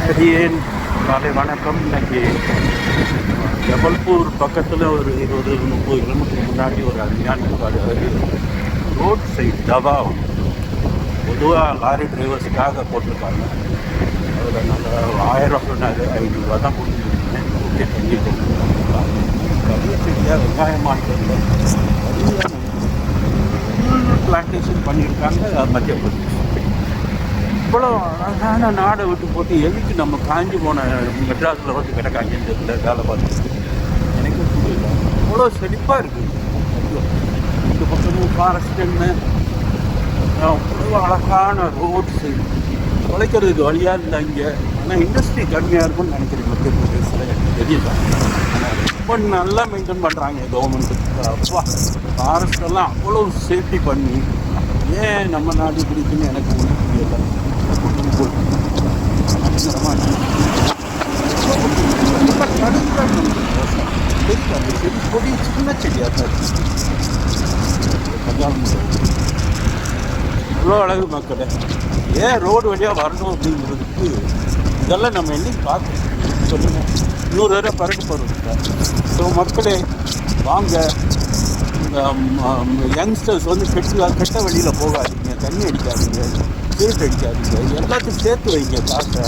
அடியேன் காலை வணக்கம். இன்னைக்கு ஜபல்பூர் பக்கத்தில் ஒரு 20-30 கிலோமீட்டருக்கு முன்னாடி ஒரு அருமையான ரோட் சைட் தவா பொதுவாக லாரி டிரைவர்ஸுக்காக போட்டிருக்காங்க. அதில் நாங்கள் 1000 சொன்னாரு, 500 தான் கொடுத்துருக்கேன். ஓகே பண்ணி கொடுத்துருக்காங்க. செடியாக வெங்காயமானது பிளான்டேஷன் பண்ணியிருக்காங்க மத்திய பிரதேஷ். இவ்வளோ அழகான நாடை விட்டு போட்டு எதுக்கு நம்ம காஞ்சி போன மெட்ராஸில் வந்து கிடக்காங்கன்னு தெரியல. வேலை பார்த்துட்டு எனக்கு புரியல. அவ்வளோ செழிப்பாக இருக்குது. இந்த பக்கமும் ஃபாரஸ்ட்டுன்னு அவ்வளோ அழகான ரோட்ஸு தொலைக்கிறதுக்கு வழியாக இருந்தால் இங்கே. ஆனால் இண்டஸ்ட்ரி கம்மியாக இருக்கும்னு நினைக்கிறேன் மத்திய பிரதேசத்தில். எனக்கு தெரியல. ஆனால் ரொம்ப நல்லா மெயின்டைன் பண்ணுறாங்க கவர்மெண்ட்டு. அப்பா ஃபாரஸ்டெல்லாம் அவ்வளோ சேஃப்டி பண்ணி ஏன் நம்ம நாடு பிடிக்குன்னு எனக்கு ஒன்றும் புரியலை. கொடி சின்ன செடியாக தான் இவ்வளோ அழகு மக்களே. ஏன் ரோடு வழியாக வரணும் அப்படிங்கிறதுக்கு இதெல்லாம் நம்ம என்னைக்கு பார்க்கணும் சொல்லுங்கள். 100 தடவை பறக்க போகிறோம். ஸோ மக்களே வாங்க, இந்த யங்ஸ்டர்ஸ் வந்து கெட்ட வழியில் போகாதீங்க, தண்ணி அடிக்காதீங்க, சீட் அடிக்காதீங்க, எல்லாத்தையும் சேர்த்து வைங்க காசை.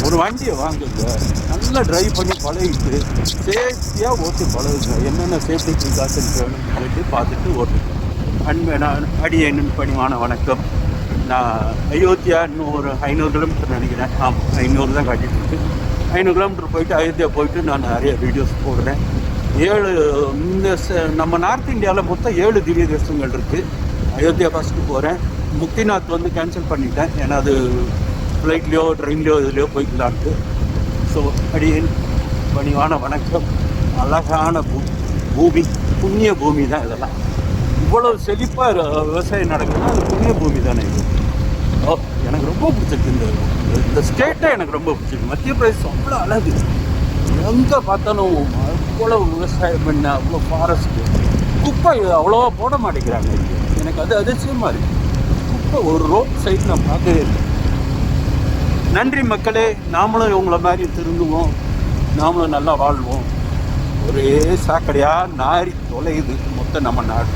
ஒரு வண்டியை வாங்குங்க, நல்லா ட்ரைவ் பண்ணி பழகிட்டு சேஃப்டியாக ஓட்டி பழகுங்க. என்னென்ன சேஃப்டி ப்ரிகாஷன்ஸ் வேணும்னு சொல்லிட்டு பார்த்துட்டு ஓட்டுங்க. நான் அடியேன் பணிவான வணக்கம். நான் அயோத்தியா இன்னும் ஒரு 500 கிலோமீட்டர் நினைக்கிறேன். 500 தான் காட்டிட்டு இருக்கு. 500 கிலோமீட்டர் போயிட்டு அயோத்தியா போயிட்டு நான் நிறைய வீடியோஸ் போடுறேன். 7 இந்த நம்ம நார்த் இந்தியாவில் மொத்தம் 7 திவ்ய தேசங்கள் இருக்குது. அயோத்தியா ஃபஸ்ட்டு போகிறேன். முக்திநாத் வந்து கேன்சல் பண்ணிட்டேன், ஏன்னா அது ஃப்ளைட்லேயோ ட்ரெயின்லேயோ இதுலேயோ போய்க்கலான்ட்டு. ஸோ அடியேன் பணிவான வணக்கம். அழகான பூமி, புண்ணிய பூமி தான் இதெல்லாம். இவ்வளோ செழிப்பாக விவசாயம் நடக்குதுன்னா அது புண்ணிய பூமி தானே இது. எனக்கு ரொம்ப பிடிச்சிருக்கு. இந்த ஸ்டேட்டை எனக்கு ரொம்ப பிடிச்சிருக்கு. மத்திய பிரதேசம் அவ்வளோ அழகு. எங்கே பார்த்தாலும் அவ்வளோ விவசாயம் பண்ண, அவ்வளோ ஃபாரஸ்ட்டு. குப்பை அவ்வளோவா போட மாட்டேங்கிறாங்க இங்கே. எனக்கு அது அதிசயமாக இருக்குது. குப்பை ஒரு ரோட் சைடு நான் பார்க்கவே இல்லை. நன்றி மக்களே. நாமளும் இவங்கள மாதிரி திருந்துவோம், நாமளும் நல்லா வாழ்வோம். ஒரே சாக்கடையாக நாரி தொலையுது மொத்தம் நம்ம நாடு.